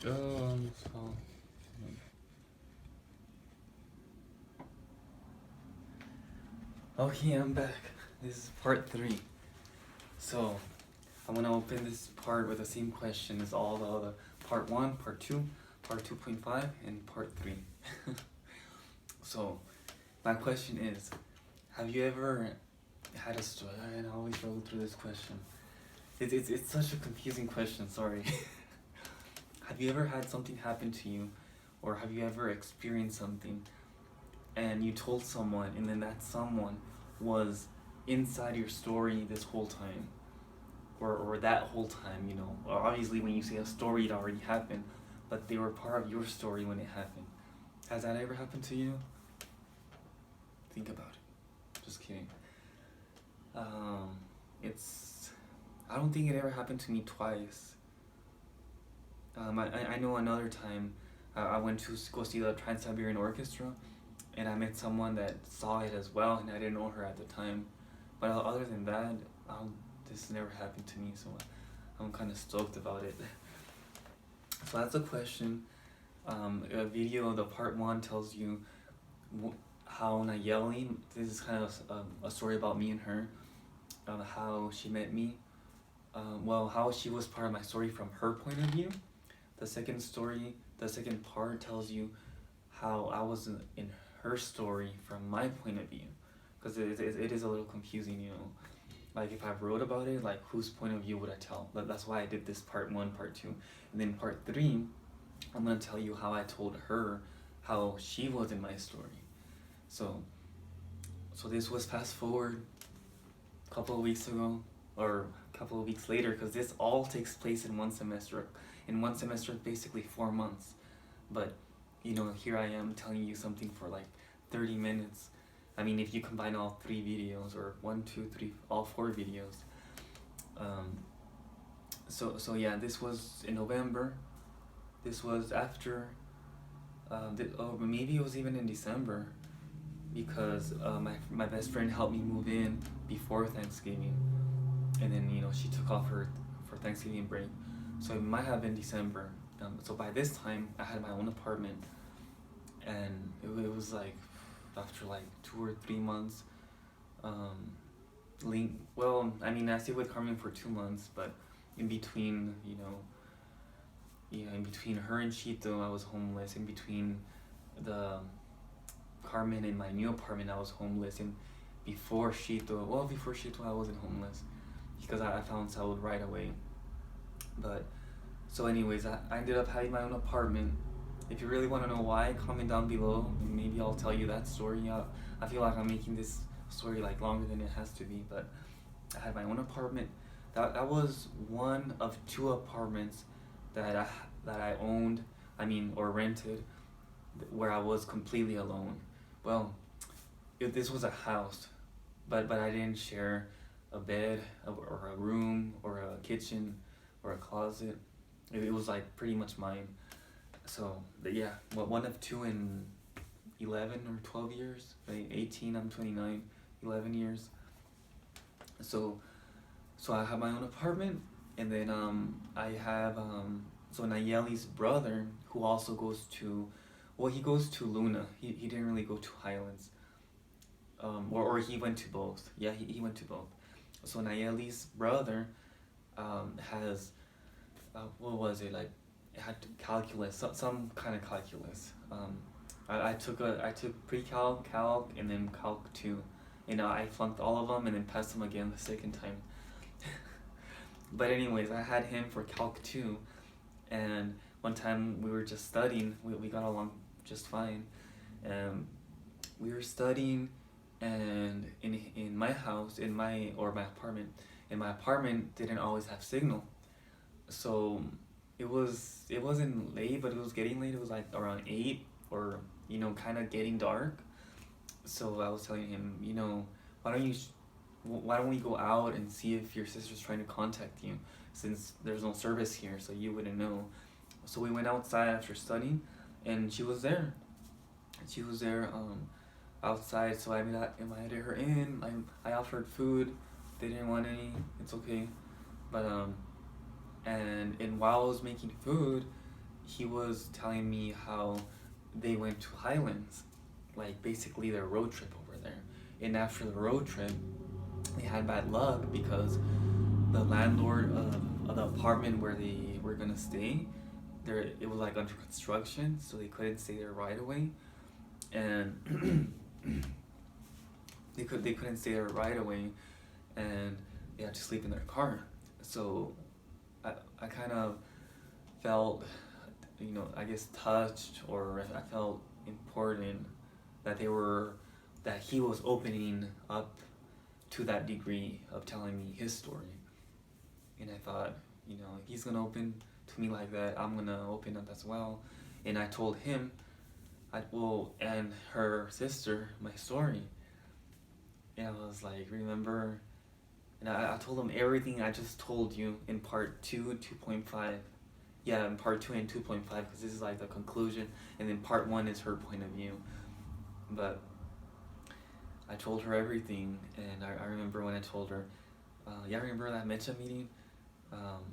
So okay, I'm back. This is part 3. So I'm gonna open this part with the same question as all the other part 1, part 2, part 2.5, and part 3. So my question is, have you ever had a story? I always struggle through this question. It's such a confusing question. Sorry. Have you ever had something happen to you, or have you ever experienced something and you told someone, and then that someone was inside your story this whole time, or that whole time, you know? Or obviously, when you say a story, it already happened, but they were part of your story when it happened. Has that ever happened to you? Think about it. Just kidding. It's. I don't think it ever happened to me twice. I know another time I went to go see the Trans-Siberian Orchestra, and I met someone that saw it as well, and I didn't know her at the time. But other than that, this never happened to me, so I'm kind of stoked about it. So that's a question. A video, the part 1 tells you how Nayeli, this is kind of a story about me and her, how she met me, how she was part of my story from her point of view. The second part tells you how I was in her story from my point of view, because it is a little confusing, you know. Like if I wrote about it, like whose point of view would I tell? That's why I did this part 1, part 2, and then part 3, I'm gonna tell you how I told her how she was in my story. So this was fast forward a couple of weeks ago, or a couple of weeks later, because this all takes place in one semester. In one semester, basically 4 months. But you know, here I am telling you something for like 30 minutes. I mean, if you combine all 3 videos, or 1, 2, 3, all 4 videos. So yeah, this was in November. This was after, maybe it was even in December, because my best friend helped me move in before Thanksgiving, and then, you know, she took off for Thanksgiving break, so it might have been December. So by this time, I had my own apartment, and it was like after like 2 or 3 months. I mean, I stayed with Carmen for 2 months, but in between, in between her and Chito, I was homeless. In between the Carmen and my new apartment, I was homeless. And before Chito, I wasn't homeless, because I found Saud right away. But so anyways, I ended up having my own apartment. If you really want to know why, comment down below. Maybe I'll tell you that story. I feel like I'm making this story like longer than it has to be, but I had my own apartment. That was one of 2 apartments that I owned, or rented, where I was completely alone. Well, this was a house, but I didn't share a bed or a room or a kitchen or a closet. It was like pretty much mine. So yeah, one of 2 in 11 or 12 years. 18, I'm 29, 11 years. So I have my own apartment, and then I have so Nayeli's brother, who also goes to, he goes to Luna. He didn't really go to Highlands. Or he went to both. Yeah, he went to both. So Nayeli's brother has what was it, like, it had calculus, some kind of calculus. I took pre-calc, calc, and then calc 2. I flunked all of them and then passed them again the second time. But anyways, I had him for calc 2, and one time we were just studying. We got along just fine. We were studying, and in my house, my apartment didn't always have signal. So it wasn't late, but it was getting late. It was like around 8, or kind of getting dark. So I was telling him, why don't we go out and see if your sister's trying to contact you, since there's no service here, so you wouldn't know. So we went outside after studying, and she was there. Outside. So I invited her in. I offered food. They didn't want any. It's okay. But and while I was making food, he was telling me how they went to Highlands, like basically their road trip over there. And after the road trip, they had bad luck because the landlord of the apartment where they were gonna stay, there it was like under construction, so they couldn't stay there right away, and they couldn't stay there right away, and they had to sleep in their car. So I kind of felt, I guess touched, or I felt important that that he was opening up to that degree of telling me his story. And I thought, if he's gonna open to me like that, I'm gonna open up as well. And I told him, and her sister, my story. And I was like, remember? And I told him everything I just told you in part 2, 2.5. Yeah, in part 2 and 2.5, because this is like the conclusion. And then part 1 is her point of view. But I told her everything. And I remember when I told her, remember that Mecha meeting?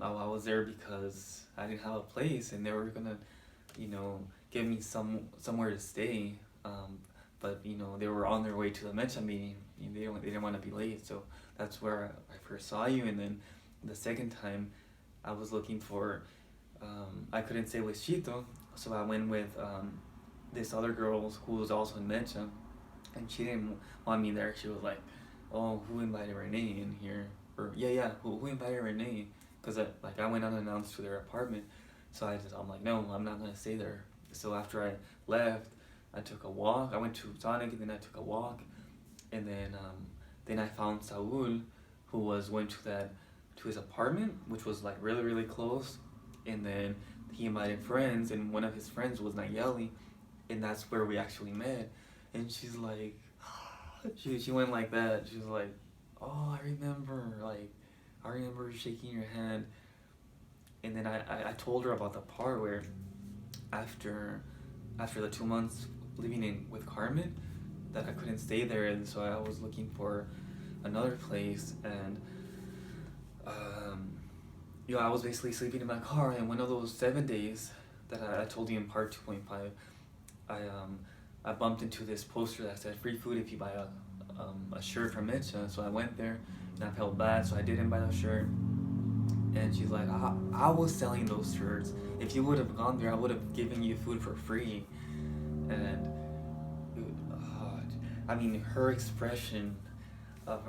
I was there because I didn't have a place, and they were gonna, give me somewhere to stay. But they were on their way to the Mecha meeting. They didn't want to be late, so that's where I first saw you. And then the second time, I was looking for. I couldn't stay with Shito, so I went with this other girl who was also in Mecha, and she didn't want me there. She was like, "Oh, who invited Renee in here?" Or yeah, who invited Renee? Because I went unannounced to their apartment, so I'm like, no, I'm not gonna stay there. So after I left, I took a walk. I went to Sonic, and then I took a walk, and then I found Saul, who went to his apartment, which was like really really close, and then he invited friends, and one of his friends was Nayeli, and that's where we actually met. And she's like, she went like that. She was like, oh, I remember shaking your hand. And then I told her about the part where after the 2 months living with Carmen, that I couldn't stay there, and so I was looking for another place. And I was basically sleeping in my car, and one of those 7 days that I told you in part 2.5, I bumped into this poster that said free food if you buy a shirt from Mitcha. So I went there, and I felt bad, so I didn't buy the shirt. And she's like, I was selling those shirts. If you would have gone there, I would have given you food for free. And her expression of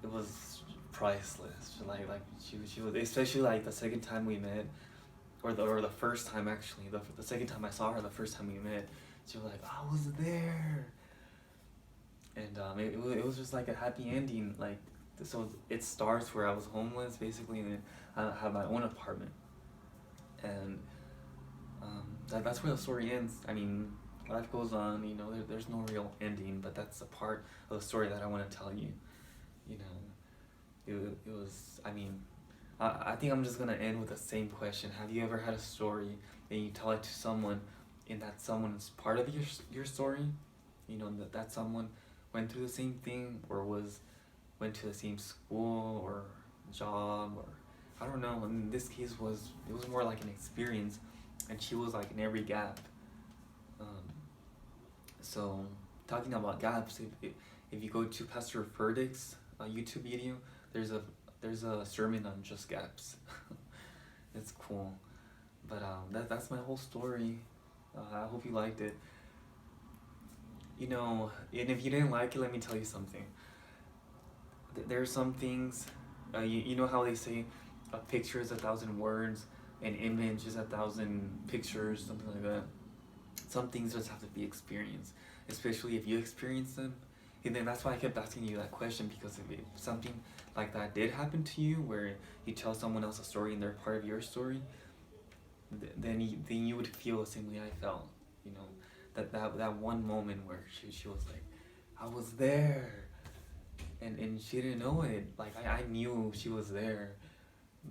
it was priceless. Like she was, especially like the second time we met, or the first time actually. The second time I saw her, the first time we met, she was like, I was there. And it was just like a happy ending. Like, so it starts where I was homeless basically, and then I have my own apartment, and that's where the story ends. Life goes on. There's no real ending, but that's a part of the story that I want to tell you. It was. I think I'm just gonna end with the same question. Have you ever had a story and you tell it to someone, and that someone is part of your story? That someone went through the same thing, or went to the same school or job, or I don't know. In this case, it was more like an experience, and she was like in every gap. So talking about gaps, if you go to Pastor Furtick's YouTube video, there's a sermon on just gaps. It's cool, but that's my whole story. I hope you liked it. And if you didn't like it, let me tell you something. There are some things, you know how they say a picture is 1,000 words, an image is 1,000 pictures, something like that. Some things just have to be experienced, especially if you experience them. And then that's why I kept asking you that question, because if something like that did happen to you, where you tell someone else a story and they're part of your story, then you would feel the same way I felt. That one moment where she was like, I was there, and she didn't know it. Like I knew she was there,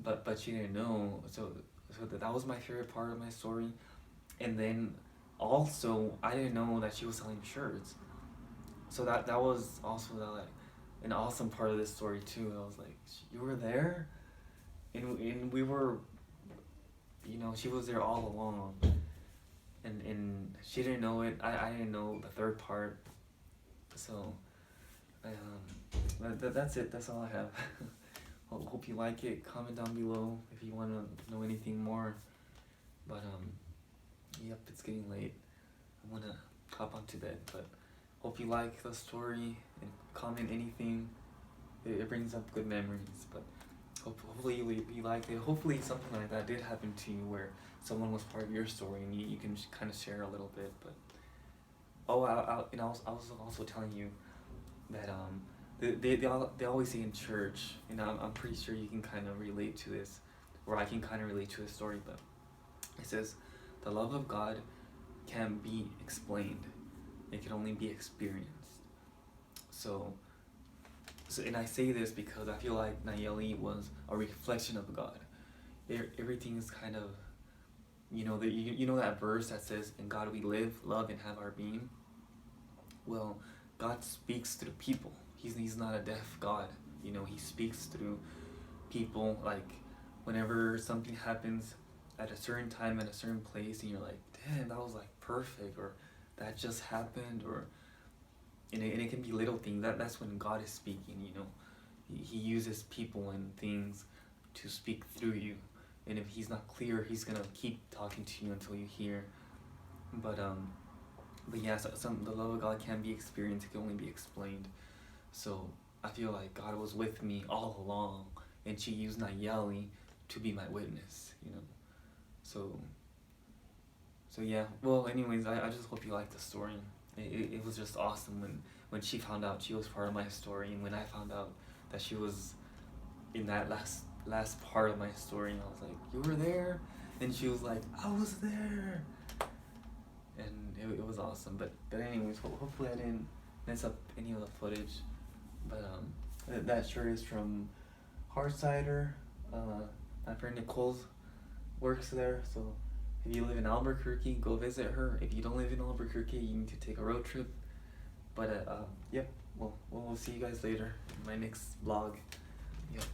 but she didn't know. So that was my favorite part of my story. And then also I didn't know that she was selling shirts. So that was also an awesome part of this story too. I was like, you were there, and we were, she was there all along. and she didn't know it. I didn't know the third part. So that's it. That's all I have. Hope you like it. Comment down below if you want to know anything more. But yep, it's getting late. I'm gonna hop onto bed. But hope you like the story and comment anything. It brings up good memories. But hopefully you liked it. Hopefully something like that did happen to you where someone was part of your story and you can kind of share a little bit. But I was also telling you that they always say in church, and I'm pretty sure you can kind of relate to this, or I can kind of relate to this story. But it says the love of God can't be explained; it can only be experienced. So and I say this because I feel like Nayeli was a reflection of God. Everything is kind of, you know that verse that says, "In God we live, love, and have our being." Well, God speaks through people. He's not a deaf God. He speaks through people. Like whenever something happens at a certain time at a certain place, and you're like, "Damn, that was like perfect," or "That just happened," or and it can be little things. That's when God is speaking. He uses people and things to speak through you. And if he's not clear, he's gonna keep talking to you until you hear. But yeah, the love of God can't be experienced; it can only be explained. So I feel like God was with me all along, and she used Nayeli to be my witness. So yeah. Well, anyways, I just hope you liked the story. It was just awesome when she found out she was part of my story, and when I found out that she was in that last part of my story, and I was like, "You were there?" And she was like, "I was there." And it was awesome. But anyways, hopefully I didn't mess up any of the footage. But that shirt is from Hardcider. My friend Nicole's works there, so if you live in Albuquerque, go visit her. If you don't live in Albuquerque, you need to take a road trip. But yep, we'll see you guys later in my next vlog. Yep.